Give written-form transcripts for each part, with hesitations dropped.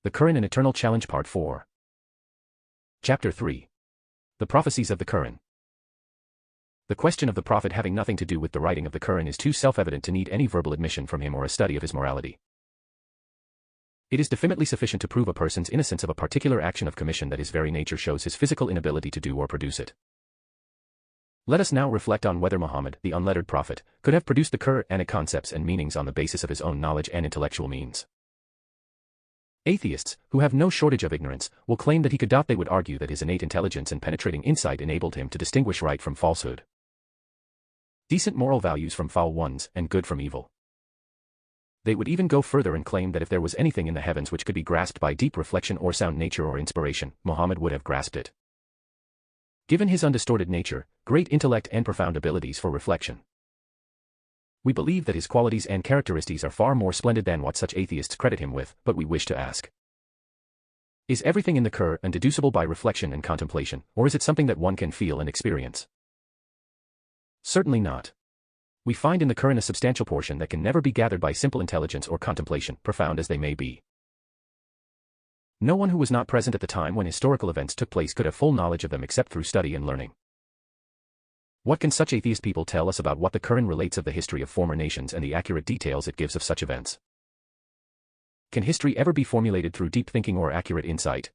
The Qur'an and Eternal Challenge Part 4. Chapter 3. The Prophecies of the Qur'an. The question of the Prophet having nothing to do with the writing of the Qur'an is too self-evident to need any verbal admission from him or a study of his morality. It is definitely sufficient to prove a person's innocence of a particular action of commission that his very nature shows his physical inability to do or produce it. Let us now reflect on whether Muhammad, the unlettered prophet, could have produced the Qur'anic concepts and meanings on the basis of his own knowledge and intellectual means. Atheists, who have no shortage of ignorance, will claim that he could. They would argue that his innate intelligence and penetrating insight enabled him to distinguish right from falsehood, decent moral values from foul ones, and good from evil. They would even go further and claim that if there was anything in the heavens which could be grasped by deep reflection or sound nature or inspiration, Muhammad would have grasped it. Given his undistorted nature, great intellect and profound abilities for reflection, we believe that his qualities and characteristics are far more splendid than what such atheists credit him with, but we wish to ask: is everything in the Qur'an deducible by reflection and contemplation, or is it something that one can feel and experience? Certainly not. We find in the Qur'an a substantial portion that can never be gathered by simple intelligence or contemplation, profound as they may be. No one who was not present at the time when historical events took place could have full knowledge of them except through study and learning. What can such atheist people tell us about what the Qur'an relates of the history of former nations and the accurate details it gives of such events? Can history ever be formulated through deep thinking or accurate insight?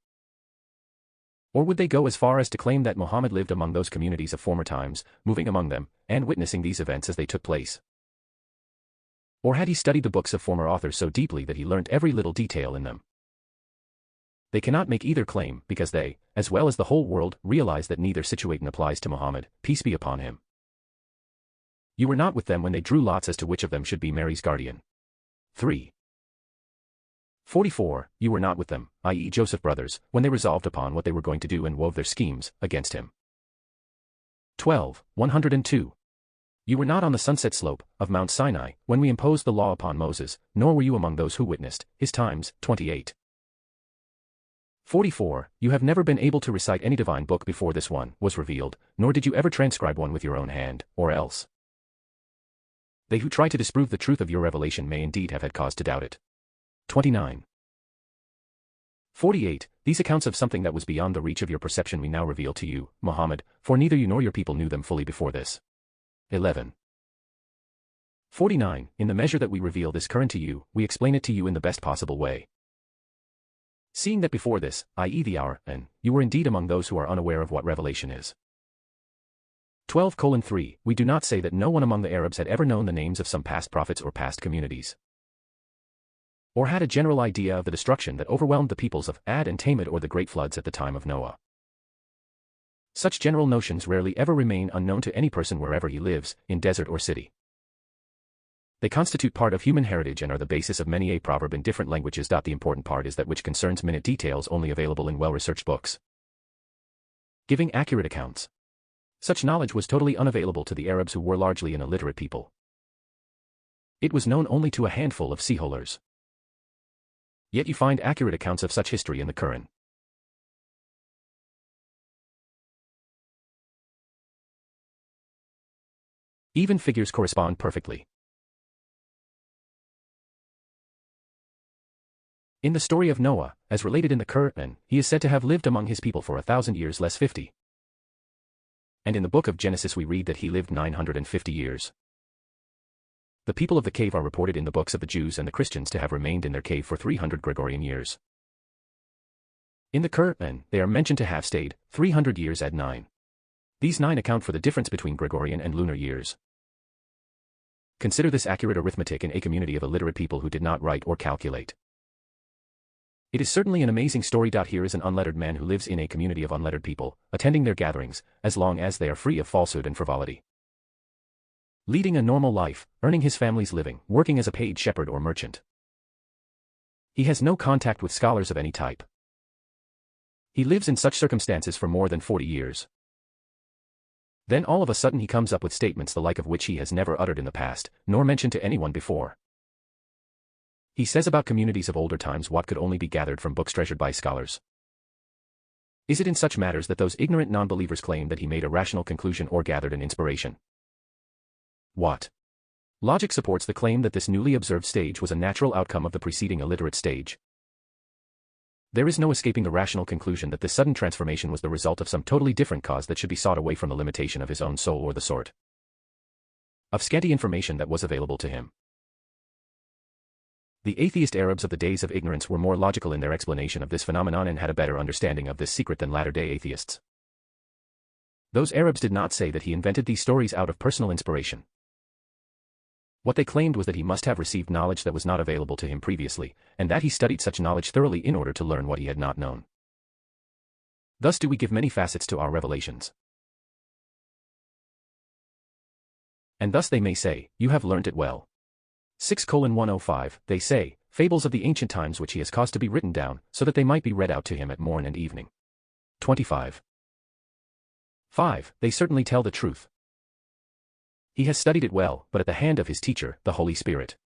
Or would they go as far as to claim that Muhammad lived among those communities of former times, moving among them, and witnessing these events as they took place? Or had he studied the books of former authors so deeply that he learnt every little detail in them? They cannot make either claim, because they, as well as the whole world, realize that neither situation applies to Muhammad, peace be upon him. You were not with them when they drew lots as to which of them should be Mary's guardian. 3. 44. You were not with them, i.e. Joseph's brothers, when they resolved upon what they were going to do and wove their schemes against him. 12. 102. You were not on the sunset slope of Mount Sinai when we imposed the law upon Moses, nor were you among those who witnessed his times. 28. 44. You have never been able to recite any divine book before this one was revealed, nor did you ever transcribe one with your own hand, or else they who try to disprove the truth of your revelation may indeed have had cause to doubt it. 29. 48. These accounts of something that was beyond the reach of your perception we now reveal to you, Muhammad, for neither you nor your people knew them fully before this. 11. 49. In the measure that we reveal this Qur'an to you, we explain it to you in the best possible way. Seeing that before this, i.e. the hour, and you were indeed among those who are unaware of what revelation is. 12:3. We do not say that no one among the Arabs had ever known the names of some past prophets or past communities, or had a general idea of the destruction that overwhelmed the peoples of Ad and Tamid or the great floods at the time of Noah. Such general notions rarely ever remain unknown to any person wherever he lives, in desert or city. They constitute part of human heritage and are the basis of many a proverb in different languages. The important part is that which concerns minute details only available in well-researched books, giving accurate accounts. Such knowledge was totally unavailable to the Arabs, who were largely an illiterate people. It was known only to a handful of seaholers. Yet you find accurate accounts of such history in the Qur'an. Even figures correspond perfectly. In the story of Noah, as related in the Qur'an, he is said to have lived among his people for 1,000 years less 50. And in the book of Genesis we read that he lived 950 years. The people of the cave are reported in the books of the Jews and the Christians to have remained in their cave for 300 Gregorian years. In the Qur'an, they are mentioned to have stayed 300 years at 9. These 9 account for the difference between Gregorian and lunar years. Consider this accurate arithmetic in a community of illiterate people who did not write or calculate. It is certainly an amazing story. Here is an unlettered man who lives in a community of unlettered people, attending their gatherings, as long as they are free of falsehood and frivolity, leading a normal life, earning his family's living, working as a paid shepherd or merchant. He has no contact with scholars of any type. He lives in such circumstances for more than 40 years. Then all of a sudden he comes up with statements the like of which he has never uttered in the past, nor mentioned to anyone before. He says about communities of older times what could only be gathered from books treasured by scholars. Is it in such matters that those ignorant non-believers claim that he made a rational conclusion or gathered an inspiration? What logic supports the claim that this newly observed stage was a natural outcome of the preceding illiterate stage? There is no escaping the rational conclusion that this sudden transformation was the result of some totally different cause that should be sought away from the limitation of his own soul or the sort of scanty information that was available to him. The atheist Arabs of the days of ignorance were more logical in their explanation of this phenomenon and had a better understanding of this secret than latter-day atheists. Those Arabs did not say that he invented these stories out of personal inspiration. What they claimed was that he must have received knowledge that was not available to him previously, and that he studied such knowledge thoroughly in order to learn what he had not known. Thus do we give many facets to our revelations. And thus they may say, you have learnt it well. 6:105, they say, fables of the ancient times which he has caused to be written down, so that they might be read out to him at morn and evening. 25. 5. They certainly tell the truth. He has studied it well, but at the hand of his teacher, the Holy Spirit.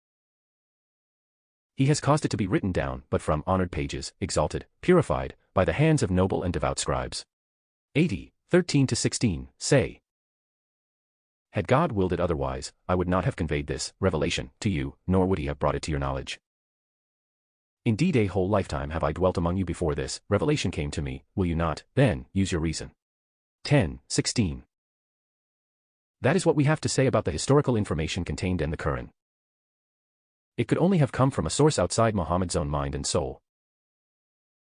He has caused it to be written down, but from honored pages, exalted, purified, by the hands of noble and devout scribes. 80. 13-16, say. Had God willed it otherwise, I would not have conveyed this revelation to you, nor would he have brought it to your knowledge. Indeed, a whole lifetime have I dwelt among you before this revelation came to me. Will you not, then, use your reason? 10:16. That is what we have to say about the historical information contained in the Qur'an. It could only have come from a source outside Muhammad's own mind and soul.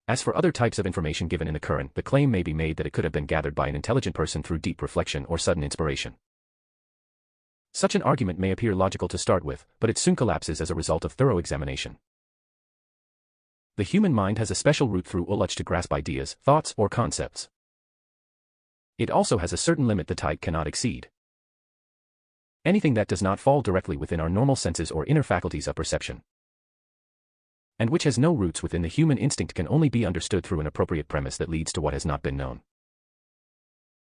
As for other types of information given in the Qur'an, the claim may be made that it could have been gathered by an intelligent person through deep reflection or sudden inspiration. Such an argument may appear logical to start with, but it soon collapses as a result of thorough examination. The human mind has a special route through ulj to grasp ideas, thoughts, or concepts. It also has a certain limit the type cannot exceed. Anything that does not fall directly within our normal senses or inner faculties of perception, and which has no roots within the human instinct, can only be understood through an appropriate premise that leads to what has not been known.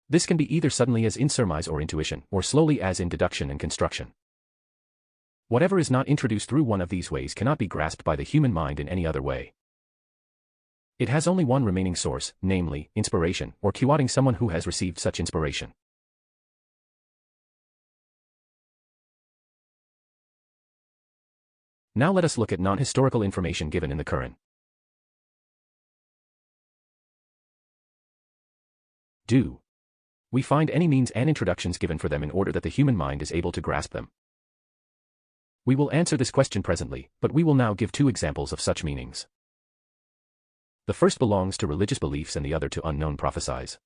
This can be either suddenly as in surmise or intuition, or slowly as in deduction and construction. Whatever is not introduced through one of these ways cannot be grasped by the human mind in any other way. It has only one remaining source, namely, inspiration, or quoting someone who has received such inspiration. Now let us look at non-historical information given in the Qur'an. Do we find any means and introductions given for them in order that the human mind is able to grasp them? We will answer this question presently, but we will now give two examples of such meanings. The first belongs to religious beliefs and the other to unknown prophecies.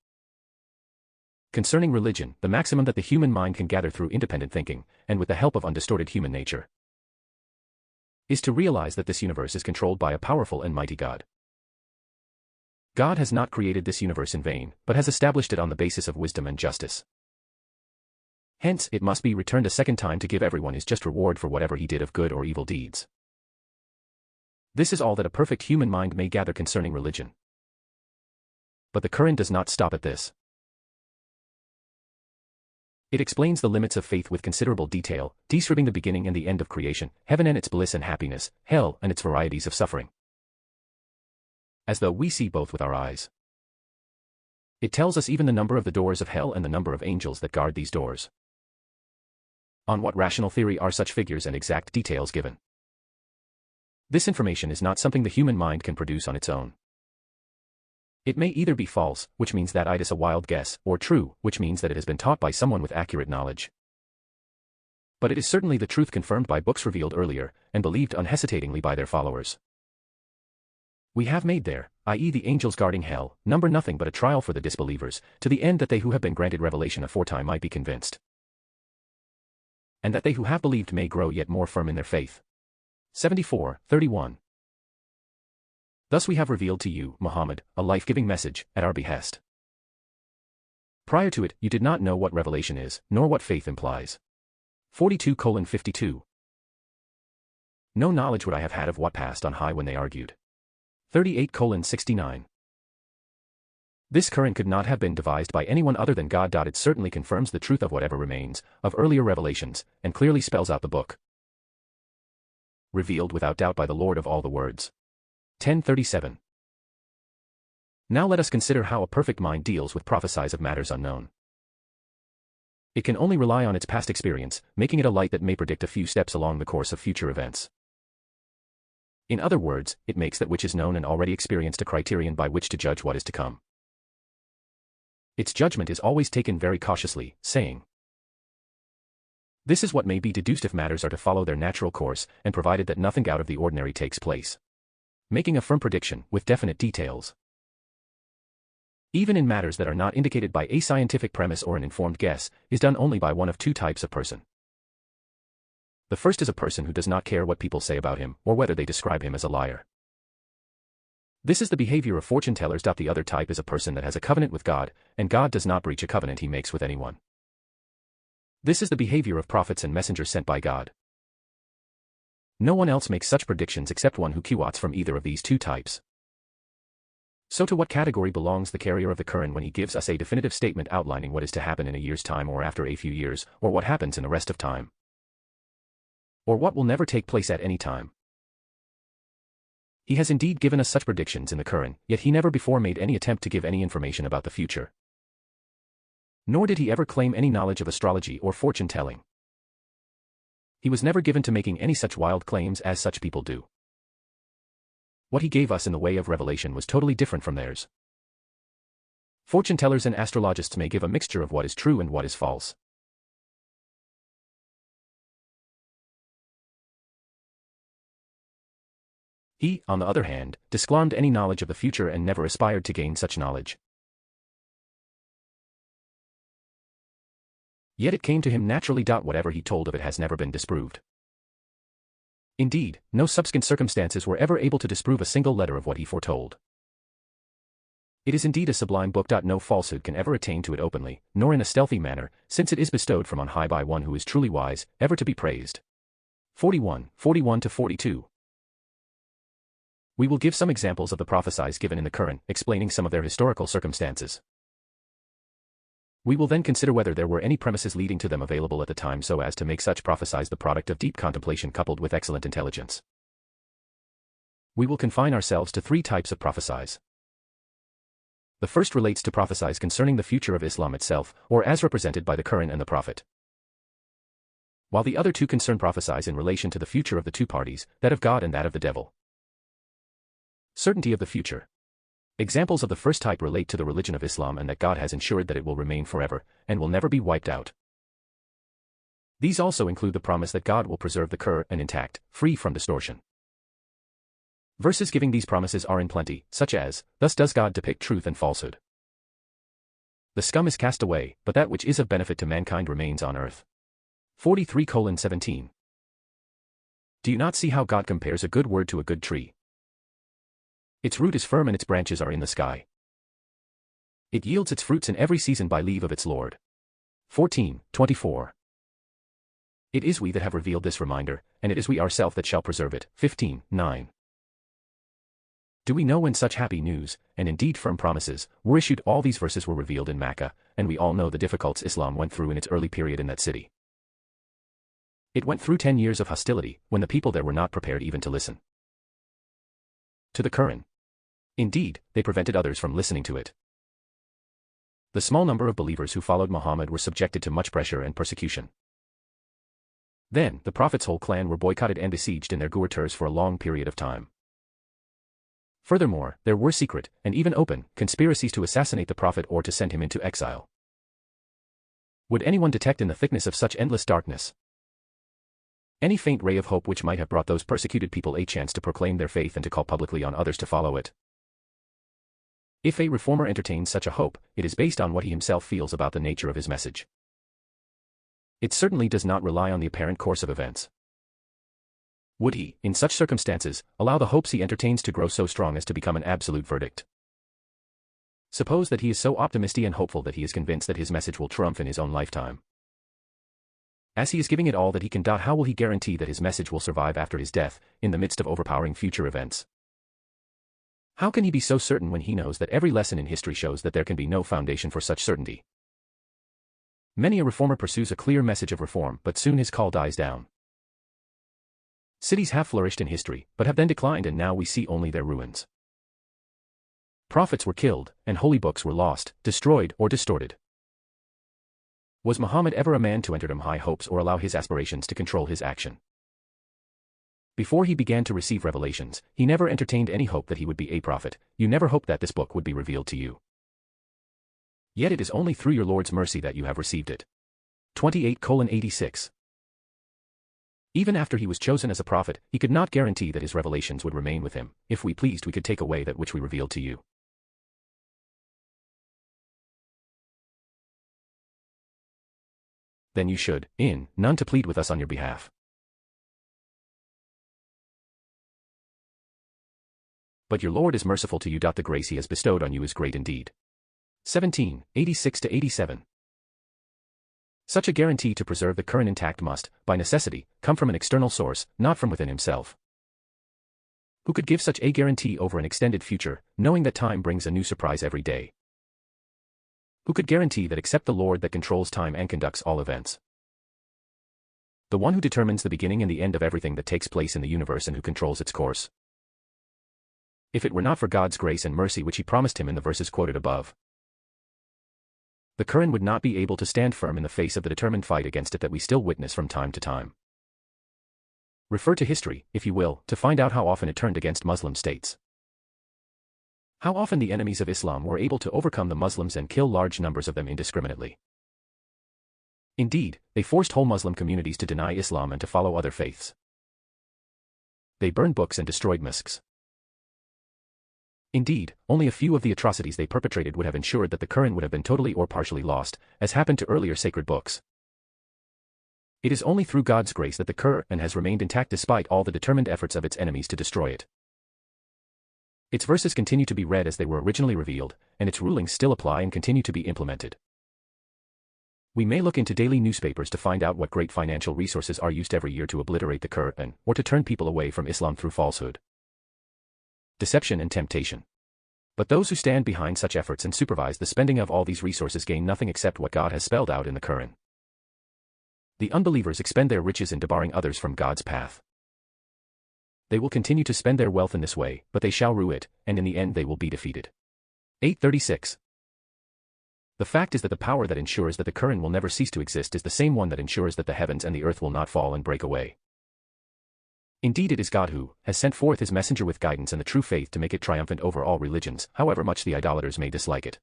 Concerning religion, the maximum that the human mind can gather through independent thinking, and with the help of undistorted human nature, is to realize that this universe is controlled by a powerful and mighty God. God has not created this universe in vain, but has established it on the basis of wisdom and justice. Hence, it must be returned a second time to give everyone his just reward for whatever he did of good or evil deeds. This is all that a perfect human mind may gather concerning religion. But the Qur'an does not stop at this. It explains the limits of faith with considerable detail, describing the beginning and the end of creation, heaven and its bliss and happiness, hell and its varieties of suffering, as though we see both with our eyes. It tells us even the number of the doors of hell and the number of angels that guard these doors. On what rational theory are such figures and exact details given? This information is not something the human mind can produce on its own. It may either be false, which means that it is a wild guess, or true, which means that it has been taught by someone with accurate knowledge. But it is certainly the truth confirmed by books revealed earlier, and believed unhesitatingly by their followers. We have made there, i.e. the angels guarding hell, number nothing but a trial for the disbelievers, to the end that they who have been granted revelation aforetime might be convinced, and that they who have believed may grow yet more firm in their faith. 74:31. Thus we have revealed to you, Muhammad, a life-giving message, at our behest. Prior to it, you did not know what revelation is, nor what faith implies. 42:52. No knowledge would I have had of what passed on high when they argued. 38:69. This Qur'an could not have been devised by anyone other than God. It certainly confirms the truth of whatever remains, of earlier revelations, and clearly spells out the book revealed without doubt by the Lord of all the words. 10:37. Now let us consider how a perfect mind deals with prophecies of matters unknown. It can only rely on its past experience, making it a light that may predict a few steps along the course of future events. In other words, it makes that which is known and already experienced a criterion by which to judge what is to come. Its judgment is always taken very cautiously, saying, "This is what may be deduced if matters are to follow their natural course, and provided that nothing out of the ordinary takes place." Making a firm prediction, with definite details. Even in matters that are not indicated by a scientific premise or an informed guess, is done only by one of two types of person. The first is a person who does not care what people say about him, or whether they describe him as a liar. This is the behavior of fortune tellers. The other type is a person that has a covenant with God, and God does not breach a covenant he makes with anyone. This is the behavior of prophets and messengers sent by God. No one else makes such predictions except one who quotes from either of these two types. So to what category belongs the carrier of the Qur'an when he gives us a definitive statement outlining what is to happen in a year's time or after a few years, or what happens in the rest of time? Or what will never take place at any time? He has indeed given us such predictions in the Qur'an, yet he never before made any attempt to give any information about the future. Nor did he ever claim any knowledge of astrology or fortune-telling. He was never given to making any such wild claims as such people do. What he gave us in the way of revelation was totally different from theirs. Fortune-tellers and astrologists may give a mixture of what is true and what is false. He, on the other hand, disclaimed any knowledge of the future and never aspired to gain such knowledge. Yet it came to him naturally. Whatever he told of it has never been disproved. Indeed, no subsequent circumstances were ever able to disprove a single letter of what he foretold. It is indeed a sublime book. No falsehood can ever attain to it openly, nor in a stealthy manner, since it is bestowed from on high by one who is truly wise, ever to be praised. 41:41-42. We will give some examples of the prophecies given in the Qur'an, explaining some of their historical circumstances. We will then consider whether there were any premises leading to them available at the time so as to make such prophecies the product of deep contemplation coupled with excellent intelligence. We will confine ourselves to three types of prophecies. The first relates to prophecies concerning the future of Islam itself, or as represented by the Qur'an and the Prophet. While the other two concern prophecies in relation to the future of the two parties, that of God and that of the devil. Certainty of the future. Examples of the first type relate to the religion of Islam and that God has ensured that it will remain forever, and will never be wiped out. These also include the promise that God will preserve the Qur'an intact, free from distortion. Verses giving these promises are in plenty, such as, "Thus does God depict truth and falsehood. The scum is cast away, but that which is of benefit to mankind remains on earth." 43:17. Do you not see how God compares a good word to a good tree? Its root is firm and its branches are in the sky. It yields its fruits in every season by leave of its Lord. 14:24. It is we that have revealed this reminder, and it is we ourselves that shall preserve it. 15:9. Do we know when such happy news, and indeed firm promises, were issued? All these verses were revealed in Makkah, and we all know the difficulties Islam went through in its early period in that city. It went through 10 years of hostility, when the people there were not prepared even to listen to the Qur'an. Indeed, they prevented others from listening to it. The small number of believers who followed Muhammad were subjected to much pressure and persecution. Then, the Prophet's whole clan were boycotted and besieged in their quarters for a long period of time. Furthermore, there were secret, and even open, conspiracies to assassinate the Prophet or to send him into exile. Would anyone detect in the thickness of such endless darkness any faint ray of hope which might have brought those persecuted people a chance to proclaim their faith and to call publicly on others to follow it? If a reformer entertains such a hope, it is based on what he himself feels about the nature of his message. It certainly does not rely on the apparent course of events. Would he, in such circumstances, allow the hopes he entertains to grow so strong as to become an absolute verdict? Suppose that he is so optimistic and hopeful that he is convinced that his message will triumph in his own lifetime. As he is giving it all that he can, how will he guarantee that his message will survive after his death, in the midst of overpowering future events? How can he be so certain when he knows that every lesson in history shows that there can be no foundation for such certainty? Many a reformer pursues a clear message of reform, but soon his call dies down. Cities have flourished in history, but have then declined, and now we see only their ruins. Prophets were killed, and holy books were lost, destroyed, or distorted. Was Muhammad ever a man to entertain high hopes or allow his aspirations to control his action? Before he began to receive revelations, he never entertained any hope that he would be a prophet. You never hoped that this book would be revealed to you. Yet it is only through your Lord's mercy that you have received it. 28:86. Even after he was chosen as a prophet, he could not guarantee that his revelations would remain with him. If we pleased, we could take away that which we revealed to you. Then you should, none to plead with us on your behalf. But your Lord is merciful to you. The grace he has bestowed on you is great indeed. 17:86-87. Such a guarantee to preserve the Qur'an intact must, by necessity, come from an external source, not from within himself. Who could give such a guarantee over an extended future, knowing that time brings a new surprise every day? Who could guarantee that except the Lord that controls time and conducts all events? The one who determines the beginning and the end of everything that takes place in the universe and who controls its course. If it were not for God's grace and mercy which he promised him in the verses quoted above, the Qur'an would not be able to stand firm in the face of the determined fight against it that we still witness from time to time. Refer to history, if you will, to find out how often it turned against Muslim states. How often the enemies of Islam were able to overcome the Muslims and kill large numbers of them indiscriminately. Indeed, they forced whole Muslim communities to deny Islam and to follow other faiths. They burned books and destroyed mosques. Indeed, only a few of the atrocities they perpetrated would have ensured that the Qur'an would have been totally or partially lost, as happened to earlier sacred books. It is only through God's grace that the Qur'an has remained intact despite all the determined efforts of its enemies to destroy it. Its verses continue to be read as they were originally revealed, and its rulings still apply and continue to be implemented. We may look into daily newspapers to find out what great financial resources are used every year to obliterate the Qur'an, or to turn people away from Islam through falsehood, deception and temptation. But those who stand behind such efforts and supervise the spending of all these resources gain nothing except what God has spelled out in the Qur'an. The unbelievers expend their riches in debarring others from God's path. They will continue to spend their wealth in this way, but they shall rue it, and in the end they will be defeated. 8:36. The fact is that the power that ensures that the Qur'an will never cease to exist is the same one that ensures that the heavens and the earth will not fall and break away. Indeed, it is God who has sent forth his messenger with guidance and the true faith to make it triumphant over all religions, however much the idolaters may dislike it.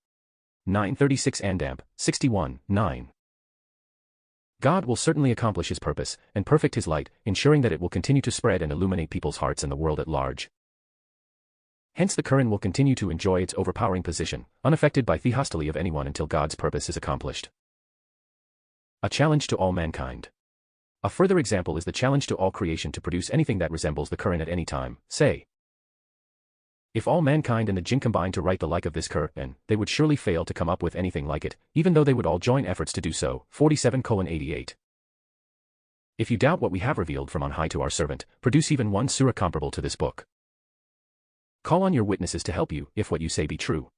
9:36 Andamp, 61:9. God will certainly accomplish his purpose, and perfect his light, ensuring that it will continue to spread and illuminate people's hearts and the world at large. Hence the Qur'an will continue to enjoy its overpowering position, unaffected by the hostility of anyone until God's purpose is accomplished. A challenge to all mankind. A further example is the challenge to all creation to produce anything that resembles the Qur'an at any time, say. If all mankind and the jinn combined to write the like of this Qur'an, they would surely fail to come up with anything like it, even though they would all join efforts to do so. 47:88. If you doubt what we have revealed from on high to our servant, produce even one surah comparable to this book. Call on your witnesses to help you, if what you say be true.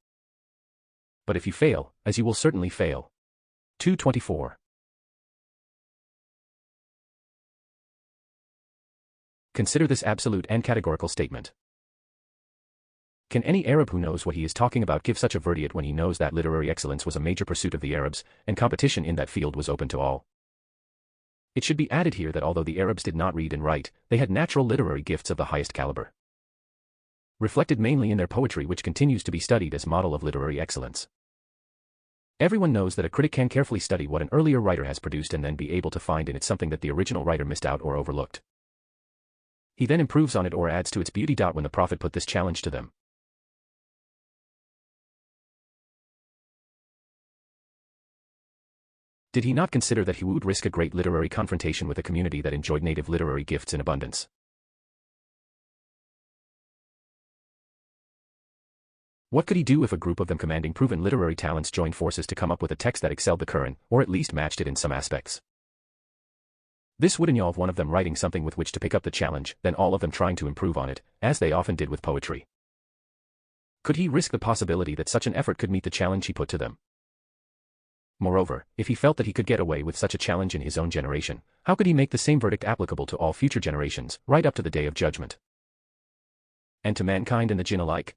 But if you fail, as you will certainly fail. 2:24. Consider this absolute and categorical statement. Can any Arab who knows what he is talking about give such a verdict when he knows that literary excellence was a major pursuit of the Arabs, and competition in that field was open to all? It should be added here that although the Arabs did not read and write, they had natural literary gifts of the highest caliber, reflected mainly in their poetry, which continues to be studied as model of literary excellence. Everyone knows that a critic can carefully study what an earlier writer has produced and then be able to find in it something that the original writer missed out or overlooked. He then improves on it or adds to its beauty. When the Prophet put this challenge to them, did he not consider that he would risk a great literary confrontation with a community that enjoyed native literary gifts in abundance? What could he do if a group of them commanding proven literary talents joined forces to come up with a text that excelled the Qur'an, or at least matched it in some aspects? This would involve one of them writing something with which to pick up the challenge, then all of them trying to improve on it, as they often did with poetry. Could he risk the possibility that such an effort could meet the challenge he put to them? Moreover, if he felt that he could get away with such a challenge in his own generation, how could he make the same verdict applicable to all future generations, right up to the day of judgment? And to mankind and the jinn alike?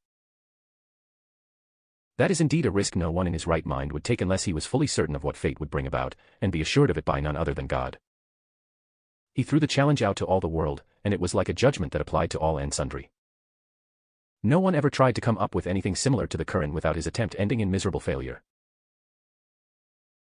That is indeed a risk no one in his right mind would take unless he was fully certain of what fate would bring about, and be assured of it by none other than God. He threw the challenge out to all the world, and it was like a judgment that applied to all and sundry. No one ever tried to come up with anything similar to the Qur'an without his attempt ending in miserable failure.